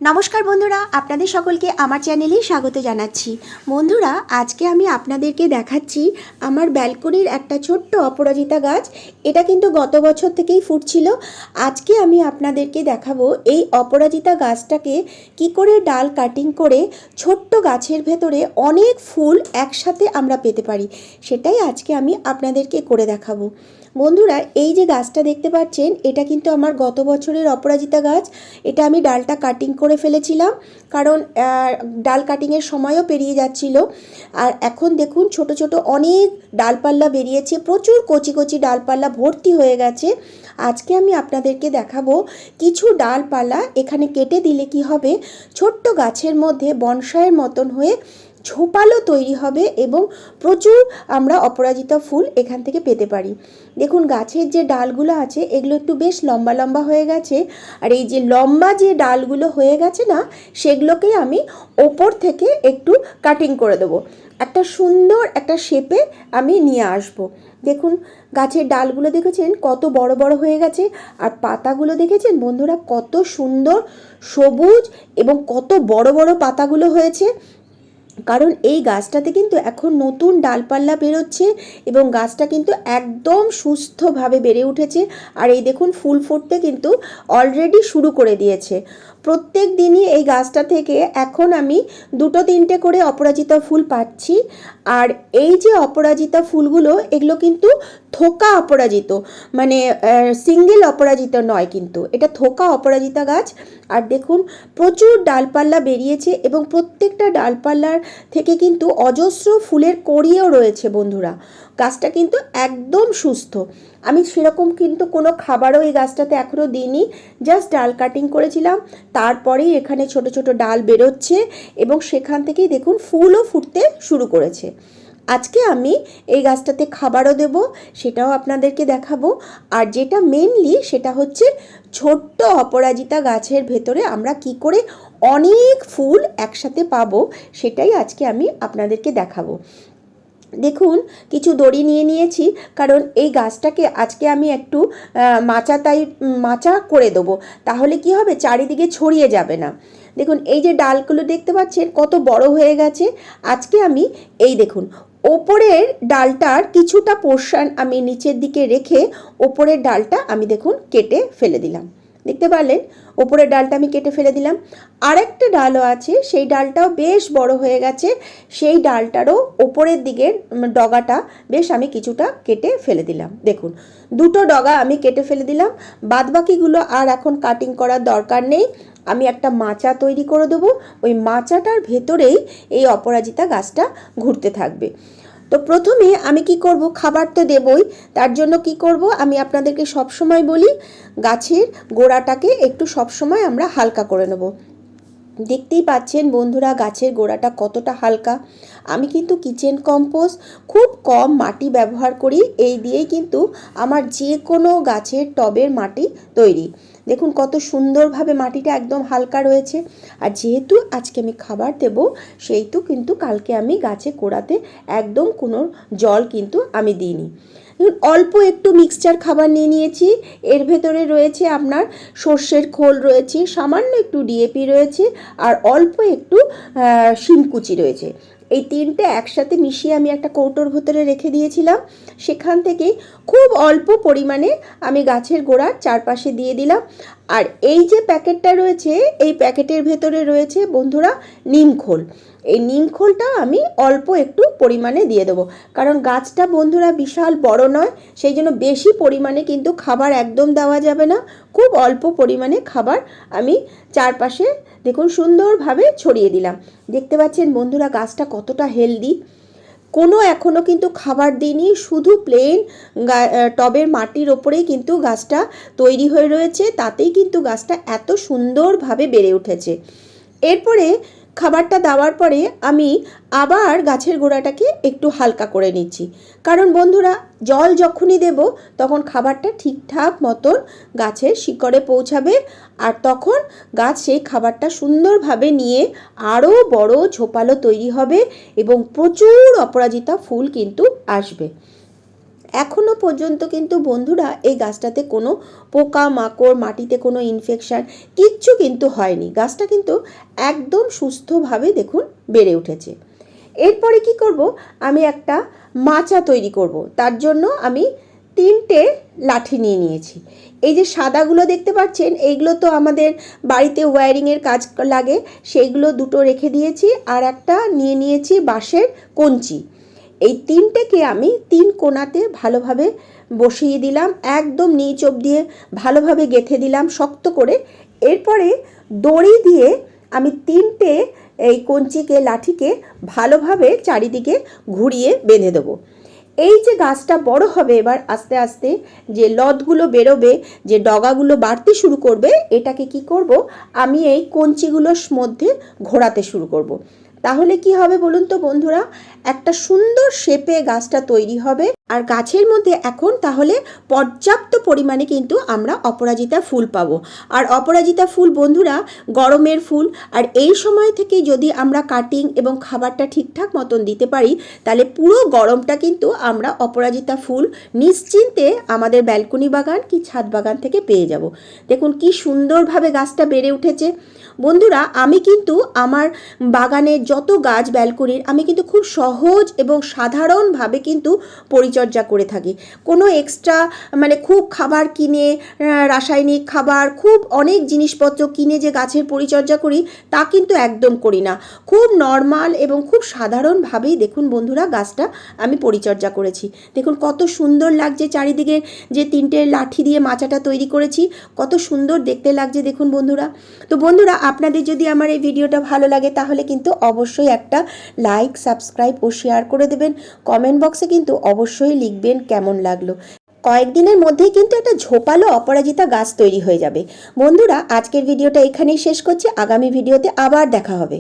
নমস্কার বন্ধুরা, আপনাদের সকলকে আমার চ্যানেলে স্বাগত জানাচ্ছি। বন্ধুরা, আজকে আমি আপনাদেরকে দেখাচ্ছি আমার ব্যালকনির একটা ছোট্ট অপরাজিতা গাছ। এটা কিন্তু গত বছর থেকেই ফুটছিল। আজকে আমি আপনাদেরকে দেখাবো এই অপরাজিতা গাছটাকে কি করে ডাল কাটিং করে ছোট্ট গাছের ভেতরে অনেক ফুল একসাথে আমরা পেতে পারি, সেটাই আজকে আমি আপনাদেরকে করে দেখাবো। বন্ধুরা, এই যে গাছটা দেখতে পাচ্ছেন, এটা কিন্তু আমার গত বছরের অপরাজিতা গাছ। এটা আমি ডালটা কাটিং করে ফেলেছিলাম, কারণ ডাল কাটিংয়ের সময়ও পেরিয়ে যাচ্ছিল। আর এখন দেখুন ছোট ছোট অনেক ডালপাল্লা বেরিয়েছে, প্রচুর কচি কচি ডালপাল্লা ভর্তি হয়ে গেছে। আজকে আমি আপনাদেরকে দেখাবো কিছু ডালপালা এখানে কেটে দিলে কি হবে, ছোট্ট গাছের মধ্যে বনসাইয়ের মতন হয়ে ঝোপালো তৈরি হবে এবং প্রচুর আমরা অপরাজিতা ফুল এখান থেকে পেতে পারি। দেখুন, গাছের যে ডালগুলো আছে এগুলো একটু বেশ লম্বা লম্বা হয়ে গেছে, আর এই যে লম্বা যে ডালগুলো হয়ে গেছে না, সেগুলোকেই আমি ওপর থেকে একটু কাটিং করে দেবো, একটা সুন্দর একটা শেপে আমি নিয়ে আসব। দেখুন, গাছের ডালগুলো দেখেছেন কত বড় বড় হয়ে গেছে, আর পাতাগুলো দেখেছেন বন্ধুরা কত সুন্দর সবুজ এবং কত বড় বড় পাতাগুলো হয়েছে। কারণ এই গাছটাতে কিন্তু এখন নতুন ডালপাল্লা বেরোচ্ছে এবং গাছটা কিন্তু একদম সুস্থভাবে বেড়ে উঠেছে। আর এই দেখুন, ফুল ফুটতে কিন্তু অলরেডি শুরু করে দিয়েছে। প্রত্যেক দিনই এই গাছটা থেকে এখন আমি 2-3টে করে অপরাজিতা ফুল পাচ্ছি। আর এই যে অপরাজিতা ফুলগুলো, এগুলো কিন্তু থোকা অপরাজিত, মানে সিঙ্গেল অপরাজিতা নয়, কিন্তু এটা থোকা অপরাজিতা গাছ। আর দেখুন, প্রচুর ডালপাল্লা বেরিয়েছে এবং প্রত্যেকটা ডালপাল্লার থেকে কিন্তু অজস্র ফুলের কড়িও রয়েছে। বন্ধুরা, গাছটা কিন্তু একদম সুস্থ। আমি সেরকম কিন্তু কোনো খাবারও এই গাছটাতে এখনও দিইনি, জাস্ট ডাল কাটিং করেছিলাম, তারপরেই এখানে ছোট ছোট ডাল বেরোচ্ছে এবং সেখান থেকেই দেখুন ফুলও ফুটতে শুরু করেছে। আজকে আমি এই গাছটাতে খাবারও দেব, সেটাও আপনাদেরকে দেখাবো। আর যেটা মেনলি সেটা হচ্ছে ছোট্ট অপরাজিতা গাছের ভেতরে আমরা কি করে অনেক ফুল একসাথে পাবো, সেটাই আজকে আমি আপনাদেরকে দেখাবো। দেখুন, কিছু দড়ি নিয়ে নিয়েছি, কারণ এই গাছটাকে আজকে আমি একটু মাচা করে দেবো, তাহলে কি হবে, চারিদিকে ছড়িয়ে যাবে না। দেখুন, এই যে ডালগুলো দেখতে পাচ্ছেন কত বড় হয়ে গেছে। আজকে আমি এই দেখুন, ওপরের ডালটার কিছুটা পোর্শন আমি নিচের দিকে রেখে ওপরের ডালটা আমি দেখুন কেটে ফেলে দিলাম। দেখতে পারলেন, ওপরের ডালটা আমি কেটে ফেলে দিলাম। আরেকটা ডালও আছে, সেই ডালটাও বেশ বড় হয়ে গেছে, সেই ডালটারও ওপরের দিকের ডগাটা বেশ আমি কিছুটা কেটে ফেলে দিলাম। দেখুন, 2টো ডগা আমি কেটে ফেলে দিলাম। বাদবাকিগুলো আর এখন কাটিং করার দরকার নেই। আমি একটা মাচা তৈরি করে দেবো, ওই মাচাটার ভেতরেই এই অপরাজিতা গাছটা ঘুরতে থাকবে। তো প্রথমে আমি কি করব, খাবার তো দেবই, তার জন্য কি করব, আমি আপনাদেরকে সবসময় বলি গাছের গোড়াটাকে একটু সবসময় আমরা হালকা করে নেব। দেখতেই পাচ্ছেন বন্ধুরা, গাছের গোড়াটা কতটা হালকা। আমি কিন্তু কিচেন কম্পোস্ট খুব কম মাটি ব্যবহার করি, এই দিয়েই কিন্তু আমার যে কোনো গাছের টবের মাটি তৈরি। দেখুন কত সুন্দরভাবে মাটিটা একদম হালকা রয়েছে। আর যেহেতু আজকে আমি খাবার দেব, সেইটু কিন্তু কালকে আমি গাছে গোড়াতে একদম কোনো জল কিন্তু আমি দিইনি। অল্প একটু মিক্সচার খাবার নিয়ে নিয়েছি, এর ভেতরে রয়েছে আপনার সর্ষের খোল রয়েছে, সামান্য একটু ডিএপি রয়েছে, আর অল্প একটু শিমকুচি রয়েছে। এই 3টে একসাথে মিশিয়ে আমি একটা কৌটোর ভেতরে রেখে দিয়েছিলাম। সেখান থেকে খুব অল্প পরিমাণে আমি গাছের গোড়ার চারপাশে দিয়ে দিলাম। আর এই যে প্যাকেটটা রয়েছে, এই প্যাকেটের ভেতরে রয়েছে বন্ধুরা নিমখোল। এই নিমখোলটা আমি অল্প একটু পরিমাণে দিয়ে দেবো, কারণ গাছটা বন্ধুরা বিশাল বড় নয়, সেই জন্য বেশি পরিমাণে কিন্তু খাবার একদম দেওয়া যাবে না। খুব অল্প পরিমাণে খাবার আমি চারপাশে দেখুন সুন্দরভাবে ছড়িয়ে দিলাম। দেখতে পাচ্ছেন বন্ধুরা গাছটা কতটা হেলদি। কোনো এখনও কিন্তু খাবার দিইনি, শুধু প্লেন টবের মাটির ওপরেই কিন্তু গাছটা তৈরি হয়ে রয়েছে, তাতেই কিন্তু গাছটা এত সুন্দরভাবে বেড়ে উঠেছে। এরপরে খাবারটা দেওয়ার পরে আমি আবার গাছের গোড়াটাকে একটু হালকা করে নিচ্ছি, কারণ বন্ধুরা জল যখনই দেব তখন খাবারটা ঠিকঠাক মতন গাছের শিকড়ে পৌঁছাবে, আর তখন গাছ সেই খাবারটা সুন্দরভাবে নিয়ে আরও বড় ঝোপালো তৈরি হবে এবং প্রচুর অপরাজিতা ফুল কিন্তু আসবে। এখনো পর্যন্ত কিন্তু বন্ধুরা এই গাছটাতে কোনো পোকা মাকড়, মাটিতে কোনো ইনফেকশন কিচ্ছু কিন্তু হয়নি। গাছটা কিন্তু একদম সুস্থভাবে দেখুন বেড়ে উঠেছে। এরপরে কি করব, আমি একটা মাচা তৈরি করব। তার জন্য আমি 3টে লাঠি নিয়ে নিয়েছি। এই যে সাদাগুলো দেখতে পাচ্ছেন, এইগুলো তো আমাদের বাড়িতে ওয়্যারিংয়ের কাজ লাগে, সেইগুলো 2টো রেখে দিয়েছি। আর একটা নিয়ে নিয়েছি বাঁশের কঞ্চি। এই 3টেকে আমি 3 কোণাতে ভালোভাবে বসিয়ে দিলাম, একদম নিচ অবধি ভালোভাবে গেঁথে দিলাম শক্ত করে। এরপরে দড়ি দিয়ে আমি 3টে এই কঞ্চিকে, লাঠিকে ভালোভাবে চারিদিকে ঘুরিয়ে বেঁধে দেবো। এই যে গাছটা বড় হবে, এবার আস্তে আস্তে যে লতগুলো বেরোবে, যে ডগাগুলো বাড়তে শুরু করবে, এটাকে কি করব, আমি এই কঞ্চিগুলোর মধ্যে ঘোরাতে শুরু করব। তাহলে কি হবে বলুন তো বন্ধুরা, একটা সুন্দর শেপে গাছটা তৈরি হবে। আর গাছের মধ্যে এখন তাহলে পর্যাপ্ত পরিমাণে কিন্তু আমরা অপরাজিতা ফুল পাবো। আর অপরাজিতা ফুল বন্ধুরা গরমের ফুল, আর এই সময় থেকে যদি আমরা কাটিং এবং খাবারটা ঠিকঠাক মতন দিতে পারি, তাহলে পুরো গরমটা কিন্তু আমরা অপরাজিতা ফুল নিশ্চিন্তে আমাদের ব্যালকনি বাগান কি ছাদ বাগান থেকে পেয়ে যাব। দেখুন কি সুন্দরভাবে গাছটা বেড়ে উঠেছে। বন্ধুরা আমি কিন্তু আমার বাগানের যত গাছ ব্যালকনির, আমি কিন্তু খুব সহজ এবং সাধারণভাবে কিন্তু পরিচর্যা করে থাকি। কোনো এক্সট্রা মানে খুব খাবার কিনে, রাসায়নিক খাবার, খুব অনেক জিনিসপত্র কিনে যে গাছের পরিচর্যা করি তা কিন্তু একদম করি না। খুব নর্মাল এবং খুব সাধারণভাবেই দেখুন বন্ধুরা গাছটা আমি পরিচর্যা করেছি। দেখুন কত সুন্দর লাগছে, চারিদিকে যে 3টে লাঠি দিয়ে মাচাটা তৈরি করেছি, কত সুন্দর দেখতে লাগছে দেখুন বন্ধুরা। তো বন্ধুরা আপনাদের যদি আমার এই ভিডিওটা ভালো লাগে তাহলে কিন্তু অবশ্যই একটা লাইক, সাবস্ক্রাইব ও শেয়ার করে দেবেন। কমেন্ট বক্সে কিন্তু অবশ্যই লিখবেন কেমন লাগলো। কয়েকদিনের মধ্যেই কিন্তু একটা ঝোপালো অপরাজিতা গাছ তৈরি হয়ে যাবে। বন্ধুরা আজকের ভিডিওটা এখানেই শেষ করছি, আগামী ভিডিওতে আবার দেখা হবে।